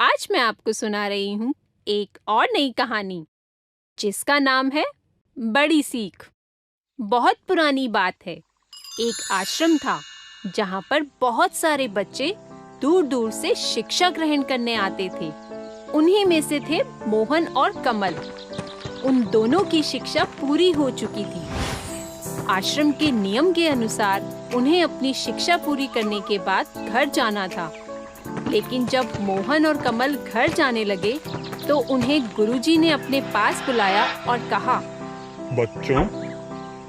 आज मैं आपको सुना रही हूँ एक और नई कहानी जिसका नाम है बड़ी सीख। बहुत पुरानी बात है। एक आश्रम था जहाँ पर बहुत सारे बच्चे दूर-दूर से शिक्षा ग्रहण करने आते थे। उन्हीं में से थे मोहन और कमल। उन दोनों की शिक्षा पूरी हो चुकी थी। आश्रम के नियम के अनुसार उन्हें अपनी शिक्षा पूरी करने के बाद घर जाना था। लेकिन जब मोहन और कमल घर जाने लगे तो उन्हें गुरुजी ने अपने पास बुलाया और कहा, बच्चों,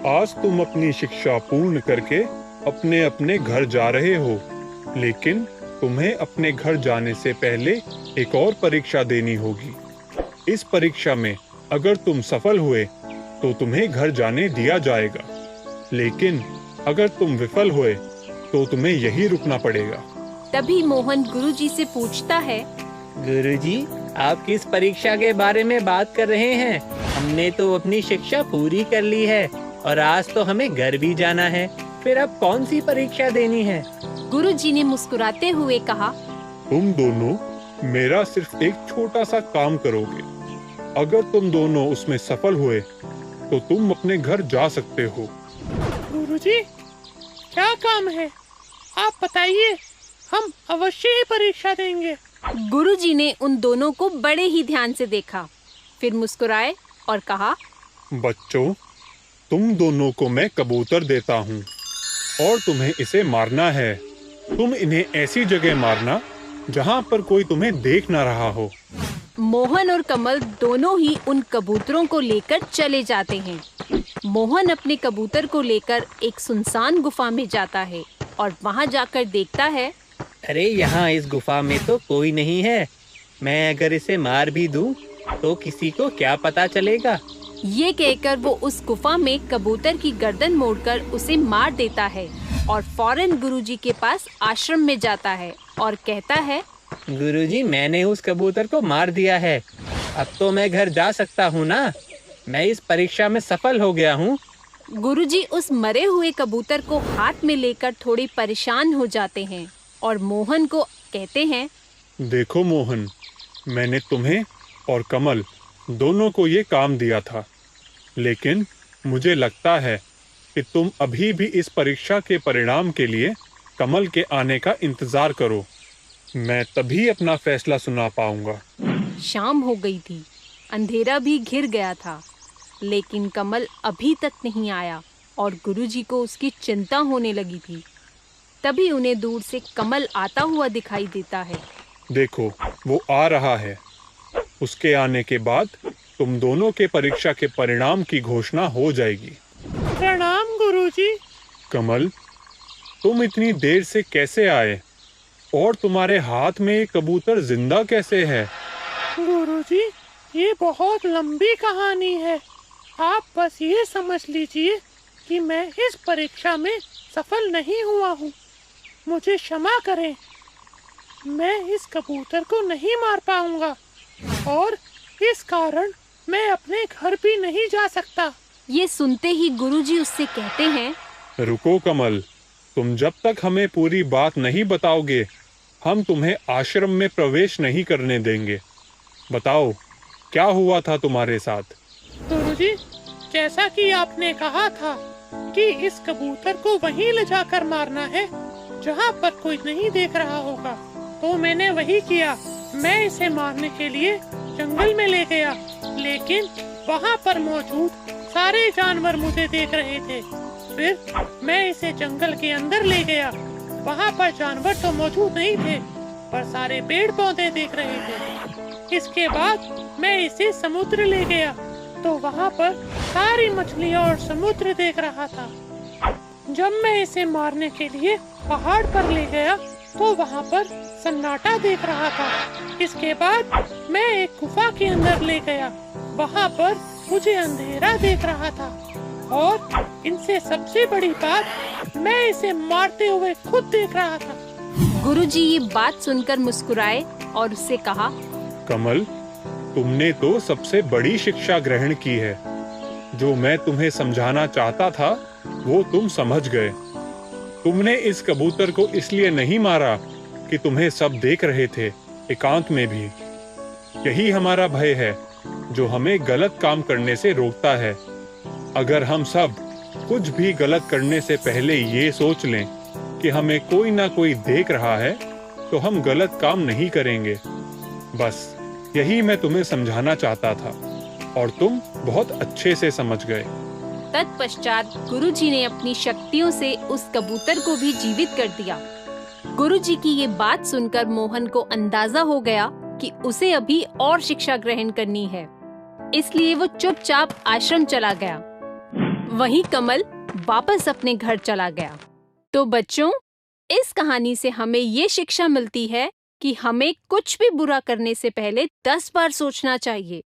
आज तुम अपनी शिक्षा पूर्ण करके अपने अपने घर जा रहे हो, लेकिन तुम्हें अपने घर जाने से पहले एक और परीक्षा देनी होगी। इस परीक्षा में अगर तुम सफल हुए तो तुम्हें घर जाने दिया जाएगा, लेकिन अगर तुम विफल हुए तो तुम्हें यहीं रुकना पड़ेगा। तभी मोहन गुरुजी से पूछता है, गुरुजी, आप किस परीक्षा के बारे में बात कर रहे हैं? हमने तो अपनी शिक्षा पूरी कर ली है और आज तो हमें घर भी जाना है। फिर अब कौन सी परीक्षा देनी है? गुरुजी ने मुस्कुराते हुए कहा, तुम दोनों मेरा सिर्फ एक छोटा सा काम करोगे। अगर तुम दोनों उसमें सफल हुए तो तुम अपने घर जा सकते हो। गुरुजी, क्या काम है? आप बताइए, हम अवश्य ही परीक्षा देंगे। गुरुजी ने उन दोनों को बड़े ही ध्यान से देखा, फिर मुस्कुराए और कहा, बच्चों, तुम दोनों को मैं कबूतर देता हूँ और तुम्हें इसे मारना है। तुम इन्हें ऐसी जगह मारना जहाँ पर कोई तुम्हें देख ना रहा हो। मोहन और कमल दोनों ही उन कबूतरों को लेकर चले जाते हैं। मोहन अपने कबूतर को लेकर एक सुनसान गुफा में जाता है और वहाँ जाकर देखता है, अरे यहाँ इस गुफा में तो कोई नहीं है। मैं अगर इसे मार भी दूं तो किसी को क्या पता चलेगा? ये कहकर वो उस गुफा में कबूतर की गर्दन मोड़कर उसे मार देता है और फौरन गुरुजी के पास आश्रम में जाता है और कहता है, गुरुजी, मैंने उस कबूतर को मार दिया है। अब तो मैं घर जा सकता हूँ ना? मैं इस परीक्षा में सफल हो गया हूँ। गुरुजी उस मरे हुए कबूतर को हाथ में लेकर थोड़ी परेशान हो जाते हैं और मोहन को कहते हैं, देखो मोहन, मैंने तुम्हें और कमल दोनों को ये काम दिया था, लेकिन मुझे लगता है कि तुम अभी भी इस परीक्षा के परिणाम के लिए कमल के आने का इंतजार करो। मैं तभी अपना फैसला सुना पाऊंगा। शाम हो गई थी, अंधेरा भी घिर गया था, लेकिन कमल अभी तक नहीं आया और गुरुजी को उसकी चिंता होने लगी थी। तभी उन्हें दूर से कमल आता हुआ दिखाई देता है। देखो, वो आ रहा है। उसके आने के बाद तुम दोनों के परीक्षा के परिणाम की घोषणा हो जाएगी। प्रणाम गुरुजी। कमल, तुम इतनी देर से कैसे आए और तुम्हारे हाथ में ये कबूतर जिंदा कैसे है? गुरुजी, ये बहुत लंबी कहानी है। आप बस ये समझ लीजिए कि मैं इस परीक्षा में सफल नहीं हुआ हूँ। मुझे क्षमा करें। मैं इस कबूतर को नहीं मार पाऊंगा और इस कारण मैं अपने घर भी नहीं जा सकता। ये सुनते ही गुरुजी उससे कहते हैं, रुको कमल, तुम जब तक हमें पूरी बात नहीं बताओगे, हम तुम्हें आश्रम में प्रवेश नहीं करने देंगे। बताओ, क्या हुआ था तुम्हारे साथ? गुरुजी, जैसा कि आपने कहा था कि इस कबूतर को वहीं ले जाकर मारना है जहाँ पर कोई नहीं देख रहा होगा, तो मैंने वही किया। मैं इसे मारने के लिए जंगल में ले गया, लेकिन वहाँ पर मौजूद सारे जानवर मुझे देख रहे थे। फिर मैं इसे जंगल के अंदर ले गया। वहाँ पर जानवर तो मौजूद नहीं थे, पर सारे पेड़ पौधे देख रहे थे। इसके बाद मैं इसे समुद्र ले गया, तो वहाँ पर सारी मछलियाँ और समुद्र देख रहा था। जब मैं इसे मारने के लिए पहाड़ पर ले गया, तो वहाँ पर सन्नाटा देख रहा था। इसके बाद मैं एक गुफा के अंदर ले गया। वहाँ पर मुझे अंधेरा देख रहा था और इनसे सबसे बड़ी बात, मैं इसे मारते हुए खुद देख रहा था। गुरुजी ये बात सुनकर मुस्कुराए और उससे कहा, कमल, तुमने तो सबसे बड़ी शिक्षा ग्रहण की है। जो मैं तुम्हें समझाना चाहता था वो तुम समझ गए। तुमने इस कबूतर को इसलिए नहीं मारा कि तुम्हें सब देख रहे थे, एकांत में भी। यही हमारा भय है जो हमें गलत काम करने से रोकता है। अगर हम सब कुछ भी गलत करने से पहले ये सोच लें कि हमें कोई ना कोई देख रहा है, तो हम गलत काम नहीं करेंगे। बस यही मैं तुम्हें समझाना चाहता था और तुम बहुत अच्छे से समझ गए। तत्पश्चात गुरुजी ने अपनी शक्तियों से उस कबूतर को भी जीवित कर दिया। गुरुजी की ये बात सुनकर मोहन को अंदाजा हो गया कि उसे अभी और शिक्षा ग्रहण करनी है, इसलिए वो चुपचाप आश्रम चला गया। वहीं कमल वापस अपने घर चला गया। तो बच्चों, इस कहानी से हमें ये शिक्षा मिलती है कि हमें कुछ भी बुरा करने से पहले 10 बार सोचना चाहिए।